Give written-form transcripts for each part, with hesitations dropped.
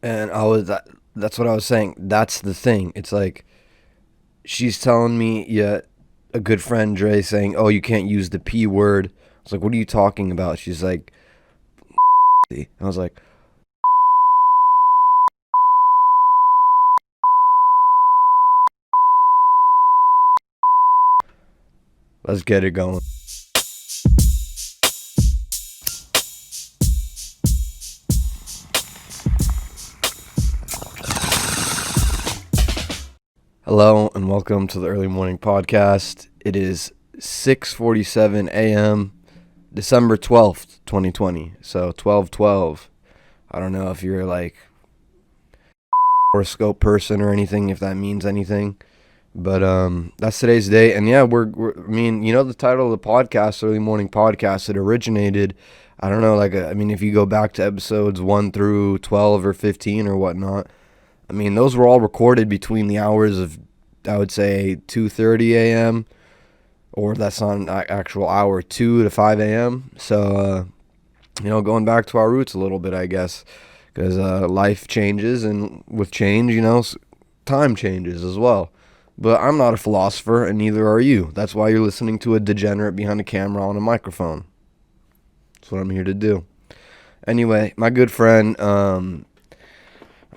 And that's what I was saying. That's the thing. It's like she's telling me, yeah, a good friend Dre saying, "Oh, you can't use the P word." I was like, "What are you talking about?" She's like, I was like, "Let's get it going." Hello and welcome to the early morning podcast. It is 6:47 a.m. December 12th, 2020. So 12/12. I don't know if you're like horoscope person or anything, if that means anything. But that's today's day. And yeah, I mean, you know the title of the podcast, early morning podcast, it originated, I don't know, I mean, if you go back to episodes 1 through 12 or 15 or whatnot, I mean, those were all recorded between the hours of, I would say, 2:30 a.m. or that's on actual hour, 2 to 5 a.m. So, going back to our roots a little bit, I guess, because life changes, and with change, time changes as well. But I'm not a philosopher, and neither are you. That's why you're listening to a degenerate behind a camera on a microphone. That's what I'm here to do. Anyway, my good friend,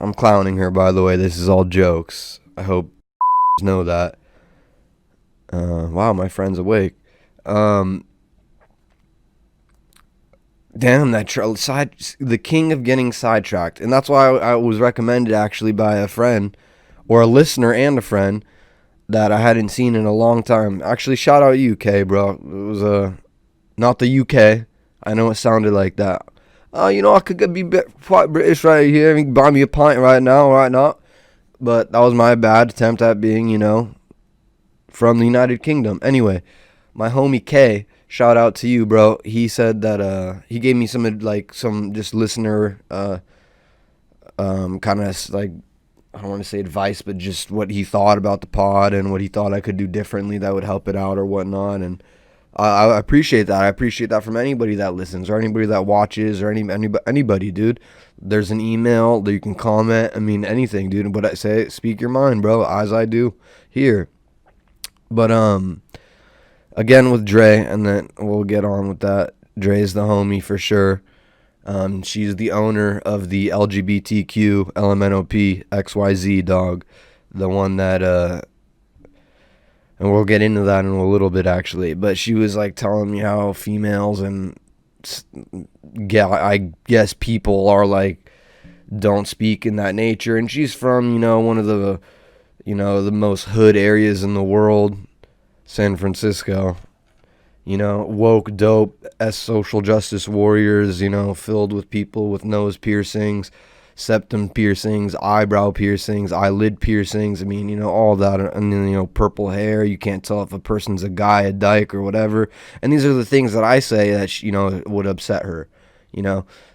I'm clowning her, by the way. This is all jokes. I hope you know that. Wow, my friend's awake. Damn, the king of getting sidetracked. And that's why I was recommended actually by a friend, or a listener and a friend, that I hadn't seen in a long time. Actually, shout out UK, bro. It was not the UK. I know it sounded like that. I could be quite British right here. You can buy me a pint right now, right now. But that was my bad attempt at being, from the United Kingdom. Anyway, my homie K, shout out to you, bro. He said that he gave me some just listener kind of like, I don't want to say advice, but just what he thought about the pod and what he thought I could do differently that would help it out or whatnot. And I appreciate that. I appreciate that from anybody that listens or anybody that watches or anybody, dude. There's an email that you can comment. I mean, anything, dude. But I say, speak your mind, bro, as I do here. But again with Dre, and then we'll get on with that. Dre's the homie for sure. She's the owner of the LGBTQ LMNOP XYZ dog, the one that and we'll get into that in a little bit actually. But she was like telling me how females and I guess people are like don't speak in that nature, and she's from one of the the most hood areas in the world, San Francisco. Woke, dope, social justice warriors, filled with people with nose piercings, septum piercings, eyebrow piercings, eyelid piercings. I mean, all that. And then, purple hair. You can't tell if a person's a guy, a dyke, or whatever. And these are the things that I say that, would upset her.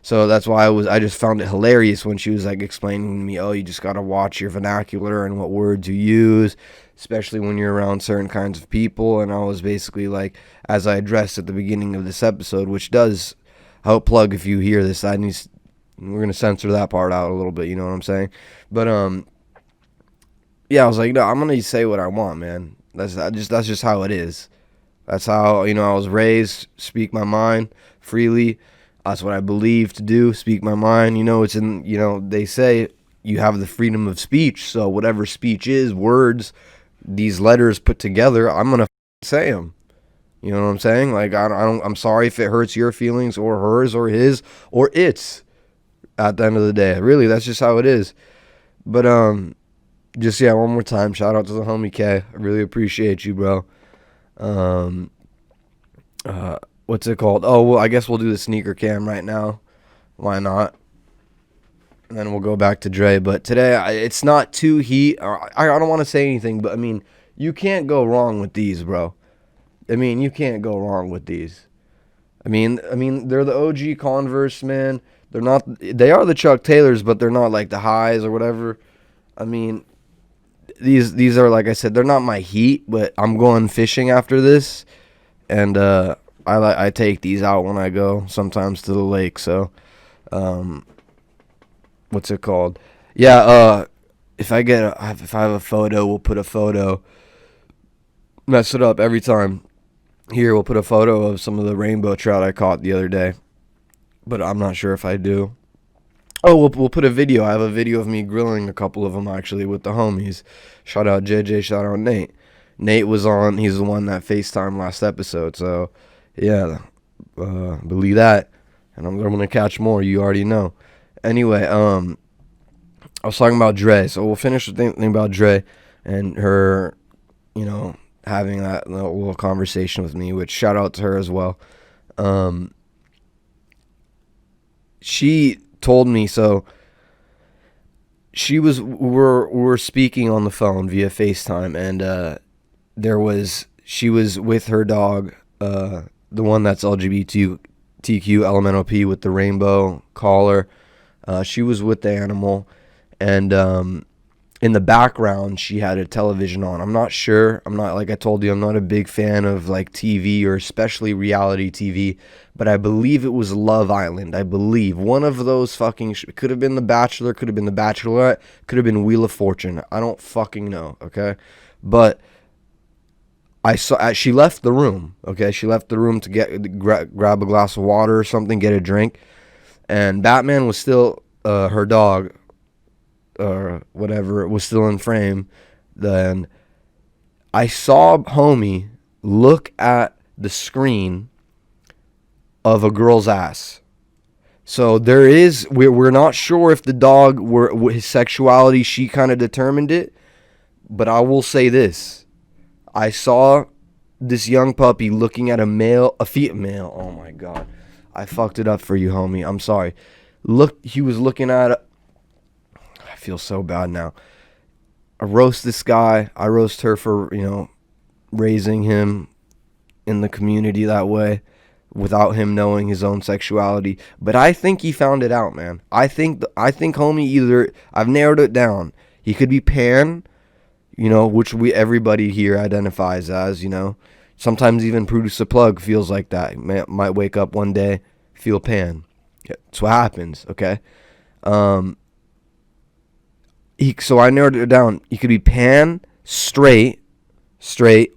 So that's why I just found it hilarious when she was like explaining to me, oh, you just got to watch your vernacular and what words you use, especially when you're around certain kinds of people. And I was basically like, as I addressed at the beginning of this episode, which does help plug if you hear this, we're going to censor that part out a little bit, you know what I'm saying? But yeah, I was like, no, I'm going to say what I want, man. That's just how it is. That's how, I was raised, speak my mind freely. That's what I believe to do, speak my mind. It's in, they say you have the freedom of speech. So whatever speech is, words, these letters put together, I'm going to say them. You know what I'm saying? Like, I'm sorry if it hurts your feelings or hers or his or its at the end of the day. Really, that's just how it is. But, just, yeah, one more time, shout out to the homie K. I really appreciate you, bro. What's it called? Oh, well, I guess we'll do the sneaker cam right now. Why not? And then we'll go back to Dre. But today, it's not too heat. I don't want to say anything, but I mean, you can't go wrong with these, bro. I mean, you can't go wrong with these. I mean, they're the OG Converse, man. They are the Chuck Taylors, but they're not like the highs or whatever. I mean, these are, like I said, they're not my heat, but I'm going fishing after this, and I take these out when I go sometimes to the lake. So, what's it called? Yeah, if I have a photo, we'll put a photo. Mess it up every time. Here, we'll put a photo of some of the rainbow trout I caught the other day. But I'm not sure if I do. Oh, we'll put a video. I have a video of me grilling a couple of them, actually, with the homies. Shout out JJ, shout out Nate. Nate was on. He's the one that FaceTime last episode. So, yeah, believe that. And I'm going to catch more. You already know. Anyway, I was talking about Dre. So we'll finish the thing about Dre and her, having that little conversation with me, which shout out to her as well. She told me, so we're speaking on the phone via FaceTime, and she was with her dog, the one that's LGBTQ LMNOP with the rainbow collar. She was with the animal, and in the background she had a television on. I'm not sure. Like I told you, I'm not a big fan of like TV or especially reality TV, but I believe it was Love Island. I believe one of those fucking could have been The Bachelor, could have been The Bachelorette, could have been Wheel of Fortune. I don't fucking know, okay? But I saw she left the room, okay? She left the room to grab a glass of water or something, get a drink, and Batman was still her dog or whatever was still in frame. Then I saw homie look at the screen of a girl's ass. So we're not sure if the dog were his sexuality. She kind of determined it, but I will say this: I saw this young puppy looking at a female. Oh my god, I fucked it up for you, homie. I'm sorry. He was looking at. I feel so bad now. I roast this guy. I roast her for, raising him in the community that way without him knowing his own sexuality. But I think he found it out, man. I think homie I've narrowed it down. He could be pan, which everybody here identifies as, Sometimes even Produce a Plug feels like that. Might wake up one day, feel pan. That's what happens, okay? So I narrowed it down. He could be pan, straight,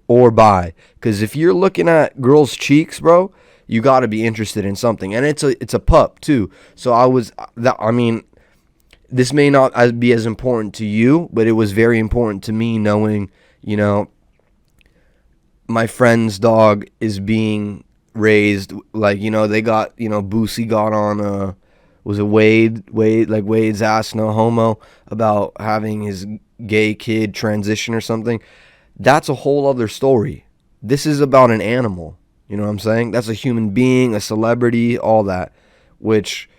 or bi. Because if you're looking at girls' cheeks, bro, you got to be interested in something. And it's a pup, too. So this may not be as important to you, but it was very important to me knowing, my friend's dog is being raised. Like, they got, Boosie got on was it Wade's ass, no homo, about having his gay kid transition or something. That's a whole other story. This is about an animal. You know what I'm saying? That's a human being, a celebrity, all that. Which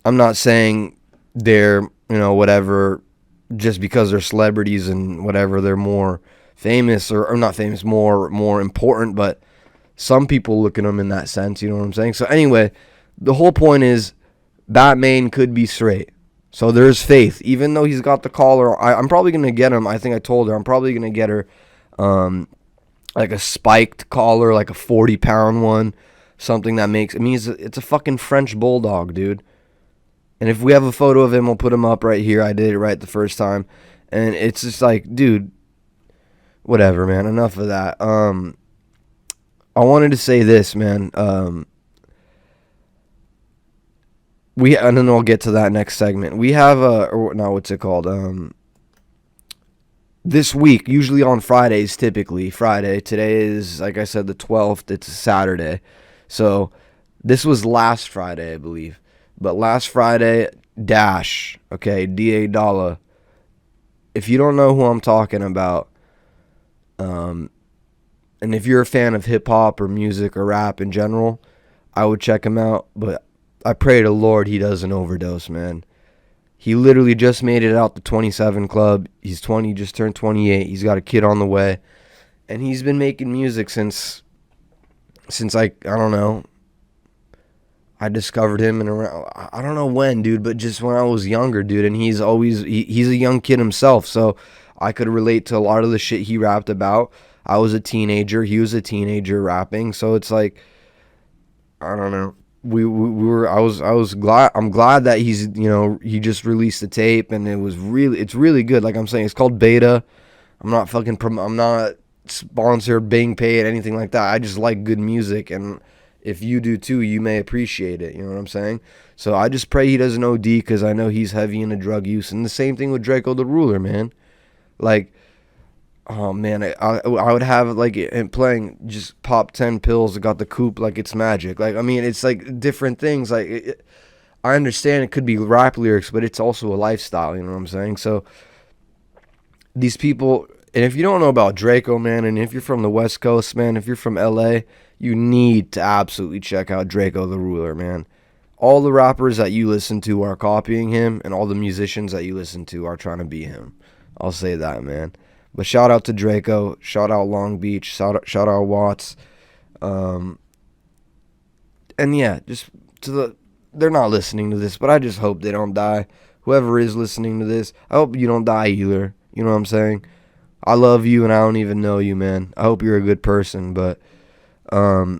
I'm not saying they're, whatever, just because they're celebrities and whatever, they're more famous or not famous, more important. But some people look at them in that sense. You know what I'm saying? So anyway, the whole point is, Batman could be straight. So there's faith. Even though he's got the collar, I'm probably going to get him. I think I told her. I'm probably going to get her like a spiked collar, like a 40-pound one. Something that it's a fucking French bulldog, dude. And if we have a photo of him, we'll put him up right here. I did it right the first time. And it's just like, dude, whatever, man. Enough of that. I wanted to say this, man. And then we'll get to that next segment. We have what's it called? This week, usually on Fridays, typically Friday. Today is, like I said, the 12th. It's a Saturday. So this was last Friday, I believe. But last Friday, Dash, okay, D.A. Dollar. If you don't know who I'm talking about, and if you're a fan of hip-hop or music or rap in general, I would check him out. But I pray to Lord he doesn't overdose, man. He literally just made it out the 27 club. He's 20, just turned 28. He's got a kid on the way. And he's been making music since I don't know. I discovered him in around, I don't know when, dude, but just when I was younger, dude. And he's a young kid himself. So I could relate to a lot of the shit he rapped about. I was a teenager. He was a teenager rapping. So it's like, I don't know. we were I was glad I'm glad that he's he just released the tape, and it's really good. Like I'm saying, it's called Beta. I'm not I'm not sponsored, being paid, anything like that. I just like good music, and if you do too, you may appreciate it. You know what I'm saying? So I just pray he doesn't OD, because I know he's heavy into drug use, and the same thing with Draco the Ruler, man. Like, oh man, I would have like it playing, just pop 10 pills, got the coupe like it's magic. Like, I mean, it's like different things. Like I understand it could be rap lyrics, but it's also a lifestyle. You know what I'm saying? So these people, and if you don't know about Draco, man, and if you're from the West Coast, man, if you're from LA, you need to absolutely check out Draco the Ruler, man. All the rappers that you listen to are copying him, and all the musicians that you listen to are trying to be him. I'll say that, man. But shout out to Draco, shout out Long Beach, shout out Watts, and yeah, just they're not listening to this, but I just hope they don't die. Whoever is listening to this, I hope you don't die either. You know what I'm saying? I love you, and I don't even know you, man. I hope you're a good person, but I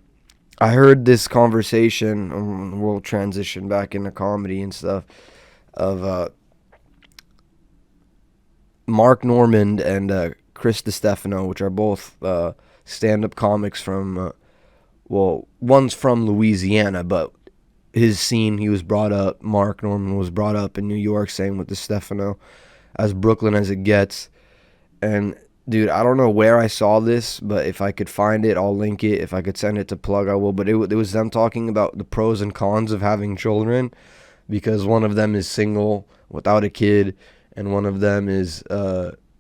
heard this conversation, and we'll transition back into comedy and stuff, of Mark Normand and Chris DiStefano, which are both stand-up comics from, one's from Louisiana, but his scene, he was brought up, Mark Normand was brought up in New York, same with DiStefano, as Brooklyn as it gets. And dude, I don't know where I saw this, but if I could find it, I'll link it. If I could send it to Plug, I will. But it was them talking about the pros and cons of having children, because one of them is single without a kid, and one of them is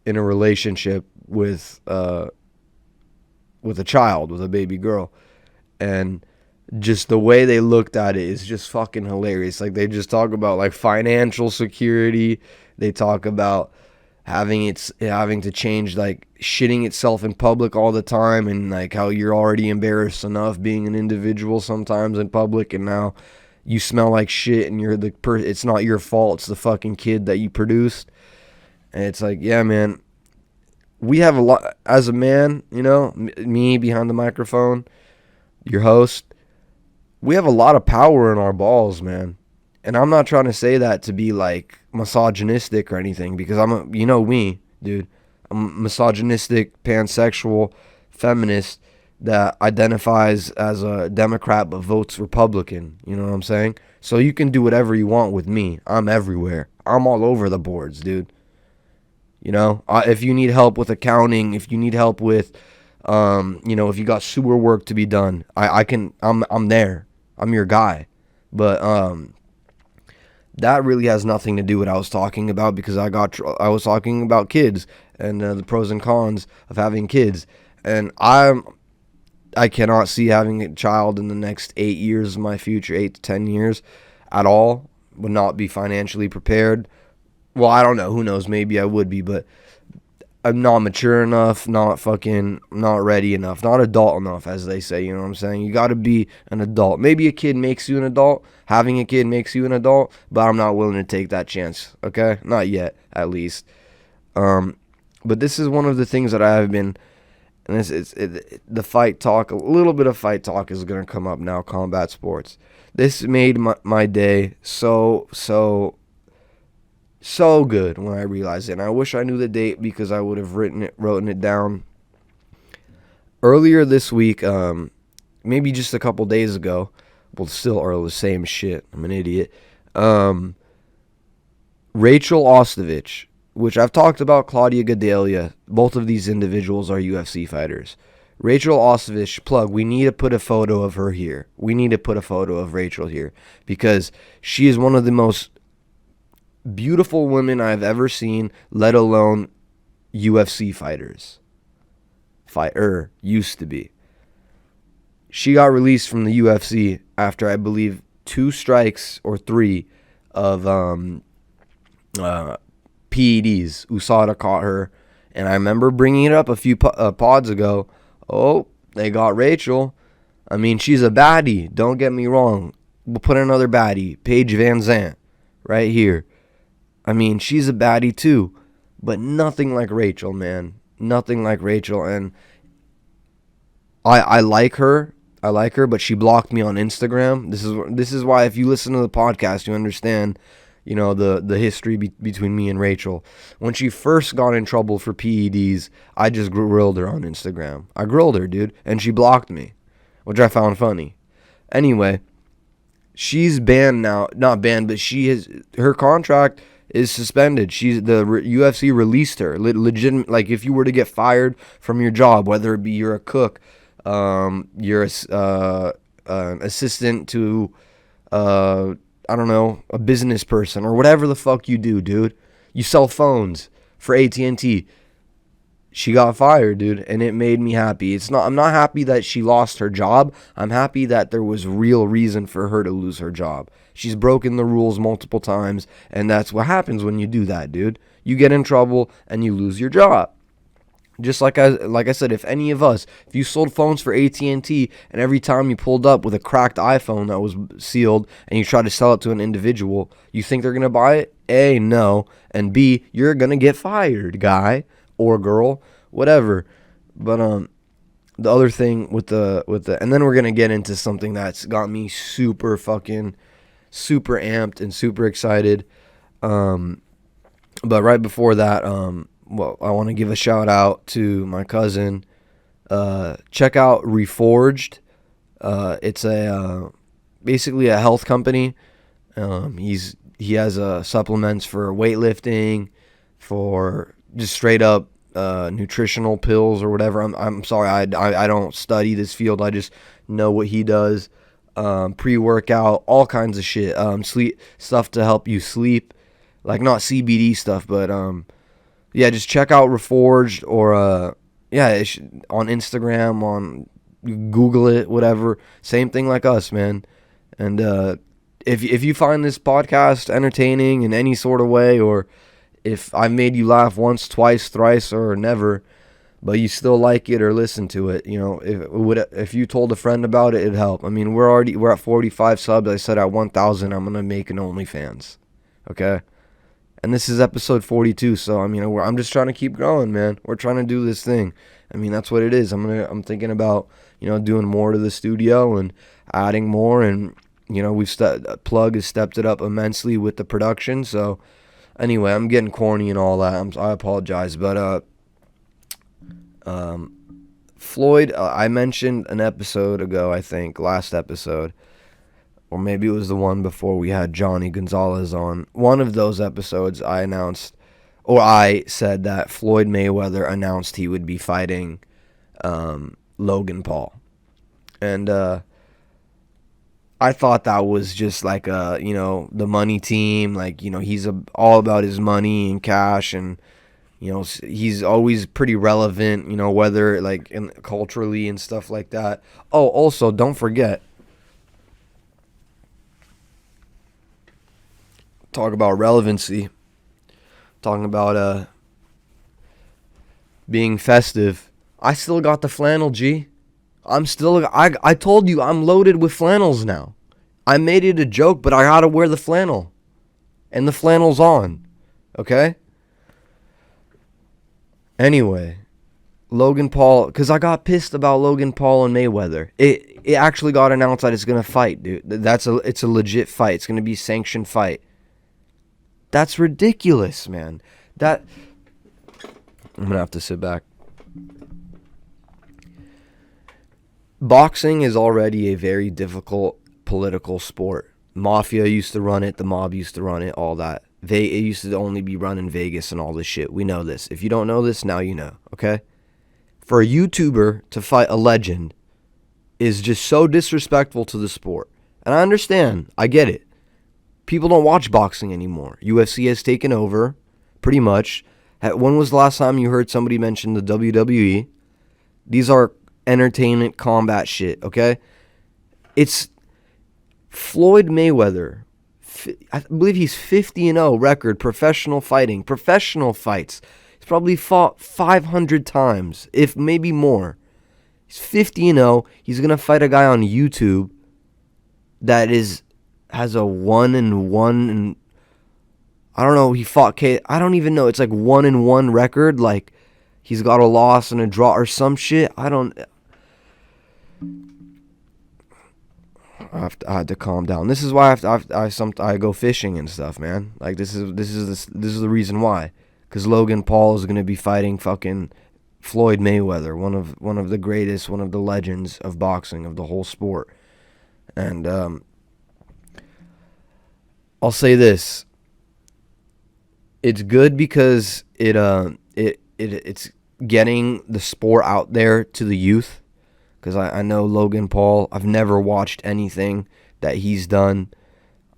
in a relationship with a child, with a baby girl. And just the way they looked at it is just fucking hilarious. Like, they just talk about like financial security. They talk about having to change, like shitting itself in public all the time, and like how you're already embarrassed enough being an individual sometimes in public, and now you smell like shit, and you're it's not your fault, it's the fucking kid that you produced. And it's like, yeah, man, we have a lot as a man, me behind the microphone, your host, we have a lot of power in our balls, man. And I'm not trying to say that to be like misogynistic or anything, because me, dude. I'm a misogynistic, pansexual, feminist that identifies as a Democrat but votes Republican. You know what I'm saying? So you can do whatever you want with me. I'm everywhere. I'm all over the boards, dude. If you need help with accounting, if you need help with, if you got sewer work to be done, I'm there. I'm your guy. But that really has nothing to do with what I was talking about, because I was talking about kids and the pros and cons of having kids, and I cannot see having a child in the next 8 years of my future, 8 to 10 years at all. Would not be financially prepared. Well, I don't know. Who knows? Maybe I would be, but I'm not mature enough, not ready enough, not adult enough, as they say. You know what I'm saying? You got to be an adult. Maybe a kid makes you an adult. Having a kid makes you an adult, but I'm not willing to take that chance. Okay? Not yet, at least. But this is one of the things that I have been, and the fight talk, a little bit of fight talk is going to come up now, combat sports. This made my day so good when I realized it. And I wish I knew the date, because I would have written it down earlier this week, maybe just a couple days ago. Well, still early, the same shit. I'm an idiot. Rachel Osteovich, which I've talked about, Claudia Gadelha. Both of these individuals are UFC fighters. Rachel Osteovich, Plug, we need to put a photo of her here. We need to put a photo of Rachel here, because she is one of the most beautiful women I've ever seen, let alone UFC fighters. Used to be. She got released from the UFC after, I believe, 2 strikes or 3 of PEDs. USADA caught her, and I remember bringing it up a few pods ago. Oh, they got Rachel. I mean, she's a baddie. Don't get me wrong. We'll put another baddie, Paige Van Zandt, right here. I mean, she's a baddie too, but nothing like Rachel, man. Nothing like Rachel. And I like her. I like her, but she blocked me on Instagram. This is why if you listen to the podcast, you understand, the history between me and Rachel. When she first got in trouble for PEDs, I just grilled her on Instagram. I grilled her, dude, and she blocked me, which I found funny. Anyway, she's banned now. Not banned, but her contract is suspended. The UFC released her. Legitimate, like if you were to get fired from your job, whether it be you're a cook, you're an assistant to, I don't know, a business person or whatever the fuck you do, dude. You sell phones for AT&T. She got fired, dude, and it made me happy. I'm not happy that she lost her job. I'm happy that there was real reason for her to lose her job. She's broken the rules multiple times, and that's what happens when you do that, dude. You get in trouble and you lose your job. Just like I said, if you sold phones for AT&T and every time you pulled up with a cracked iPhone that was sealed and you tried to sell it to an individual, you think they're going to buy it? A, no. And B, you're going to get fired, guy or girl, whatever. But the other thing with the and then we're going to get into something that's got me super amped and super excited. But right before that, I want to give a shout out to my cousin. Check out Reforged. It's basically a health company. He has supplements for weightlifting, for just straight up nutritional pills or whatever. I'm sorry, I don't study this field. I just know what he does. Pre-workout, all kinds of shit. Sleep stuff to help you sleep, like not CBD stuff, but yeah, just check out Reforged or on Instagram, on Google it, whatever. Same thing like us, man. And if you find this podcast entertaining in any sort of way, or if I made you laugh once, twice, thrice, or never, but you still like it or listen to it, if you told a friend about it, it'd help. I mean, we're at 45 subs. I said at 1,000, I'm gonna make an OnlyFans. Okay. And this is episode 42, so I mean, I'm just trying to keep growing, man. We're trying to do this thing. I mean, that's what it is. I'm thinking about, doing more to the studio and adding more, and Plug has stepped it up immensely with the production. So anyway, I'm getting corny and all that. I apologize, but Floyd, I mentioned an episode ago, I think, last episode, or maybe it was the one before we had Johnny Gonzalez on. One of those episodes I said that Floyd Mayweather announced he would be fighting Logan Paul. And I thought that was just like the money team, like, he's all about his money and cash, and he's always pretty relevant, whether like culturally and stuff like that. Oh, also, don't forget, talk about relevancy, talking about being festive. I still got the flannel, G. I told you I'm loaded with flannels now. I made it a joke, but I gotta wear the flannel. And the flannel's on. Okay? Anyway, Logan Paul, because I got pissed about Logan Paul and Mayweather. It actually got announced that it's gonna fight, dude. It's a legit fight. It's gonna be a sanctioned fight. That's ridiculous, man. I'm gonna have to sit back. Boxing is already a very difficult political sport. Mafia used to run it, the mob used to run it, all that. It used to only be run in Vegas and all this shit. We know this. If you don't know this, now you know, okay? For a YouTuber to fight a legend is just so disrespectful to the sport. And I understand. I get it. People don't watch boxing anymore. UFC has taken over, pretty much. When was the last time you heard somebody mention the WWE? These are entertainment combat shit, okay? It's Floyd Mayweather. I believe he's 50-0 record, professional fighting. Professional fights. He's probably fought 500 times, if maybe more. He's 50-0. He's going to fight a guy on YouTube that has a 1-1, and I don't know, he fought I don't even know. It's like 1-1 record, like he's got a loss and a draw or some shit. I had to calm down. This is why I go fishing and stuff, man. Like this is the reason why. Because Logan Paul is gonna be fighting fucking Floyd Mayweather, one of the greatest, one of the legends of boxing, of the whole sport. And I'll say this: it's good because it's getting the sport out there to the youth. Because I know Logan Paul, I've never watched anything that he's done.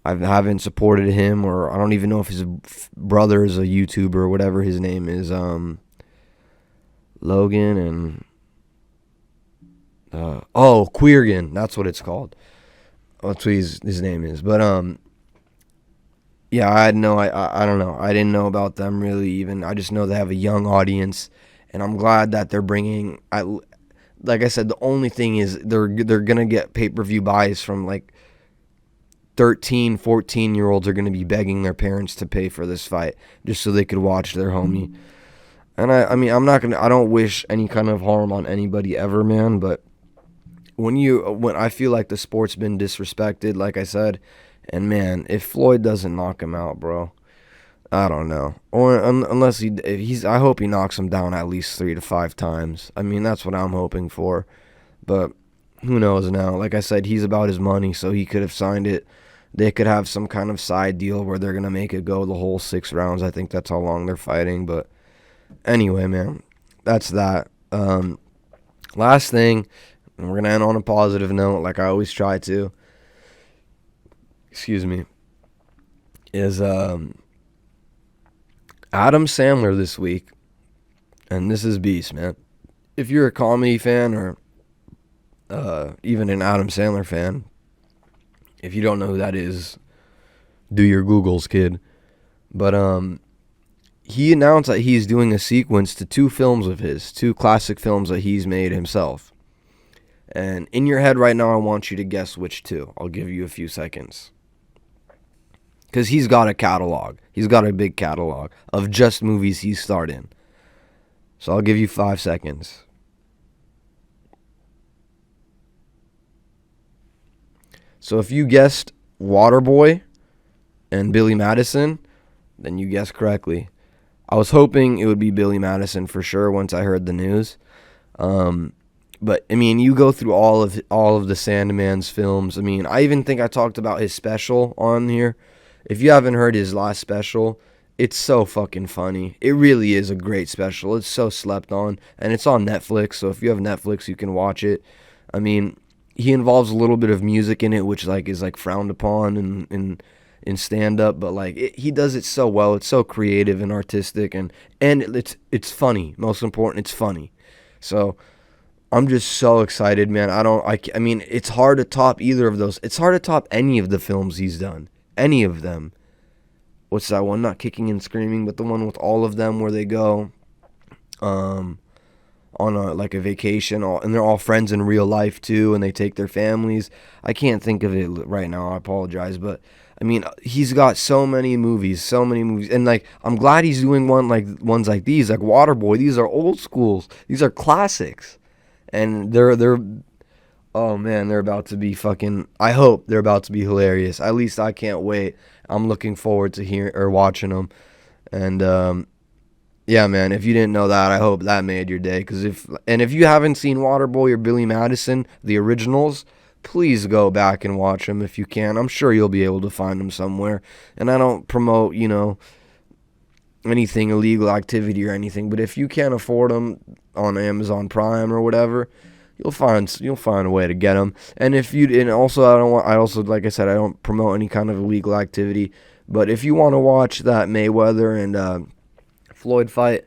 I haven't supported him, or I don't even know if his brother is a YouTuber or whatever his name is. Logan and Queergan, that's what it's called. That's what his name is. But yeah, I don't know. I didn't know about them really even. I just know they have a young audience, and I'm glad that they're bringing. Like I said, the only thing is they're gonna get pay-per-view buys from like 13, 14-year-olds are gonna be begging their parents to pay for this fight just so they could watch their homie. And I mean, I don't wish any kind of harm on anybody ever, man. But when I feel like the sport's been disrespected, like I said, and man, if Floyd doesn't knock him out, bro, I don't know. Or unless I hope he knocks him down at least 3 to 5 times. I mean, that's what I'm hoping for. But who knows now? Like I said, he's about his money, so he could have signed it. They could have some kind of side deal where they're going to make it go the whole 6 rounds. I think that's how long they're fighting. But anyway, man, that's that. Last thing, and we're going to end on a positive note like I always try to. Excuse me. Is Adam Sandler this week, and this is beast, man. If you're a comedy fan or even an Adam Sandler fan, if you don't know who that is, do your Googles, kid. But he announced that he's doing a sequence to 2 films of his, 2 classic films that he's made himself. And in your head right now, I want you to guess which 2. I'll give you a few seconds. Because he's got a catalog. He's got a big catalog of just movies he's starred in. So I'll give you 5 seconds. So if you guessed Waterboy and Billy Madison, then you guessed correctly. I was hoping it would be Billy Madison for sure once I heard the news. But I mean, you go through all of the Sandman's films. I mean, I even think I talked about his special on here. If you haven't heard his last special, it's so fucking funny. It really is a great special. It's so slept on, and it's on Netflix, so if you have Netflix, you can watch it. I mean, he involves a little bit of music in it, which is frowned upon in stand-up, but he does it so well. It's so creative and artistic, and it's funny. Most important, it's funny. So I'm just so excited, man. I mean, it's hard to top either of those. It's hard to top any of the films he's done. Any of them. What's that one? Not Kicking and Screaming, but the one with all of them where they go on a vacation, and they're all friends in real life too, and they take their families. I can't think of it right now. I apologize, but I mean, he's got so many movies, and I'm glad he's doing ones like these, like Waterboy. These are old schools. These are classics, and they're. Oh man, they're about to be I hope they're about to be hilarious. At least I can't wait. I'm looking forward to watching them. And yeah, man, if you didn't know that, I hope that made your day. If you haven't seen Waterboy or Billy Madison, the originals, please go back and watch them if you can. I'm sure you'll be able to find them somewhere. And I don't promote, anything illegal activity or anything, but if you can't afford them on Amazon Prime or whatever, you'll find a way to get them. And like I said, I don't promote any kind of illegal activity. But if you want to watch that Mayweather and Floyd fight,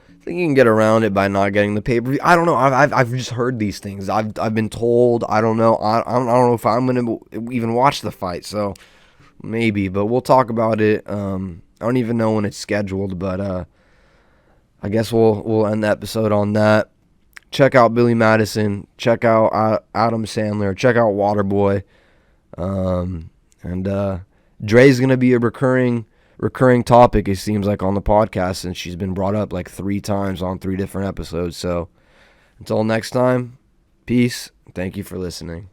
I think you can get around it by not getting the pay-per-view. I don't know. I've just heard these things. I've been told. I don't know. I don't know if I'm gonna even watch the fight. So maybe, but we'll talk about it. I don't even know when it's scheduled, but I guess we'll end the episode on that. Check out Billy Madison. Check out Adam Sandler. Check out Waterboy. And Dre's going to be a recurring topic, it seems like, on the podcast, since she's been brought up 3 times on 3 different episodes. So until next time, peace. Thank you for listening.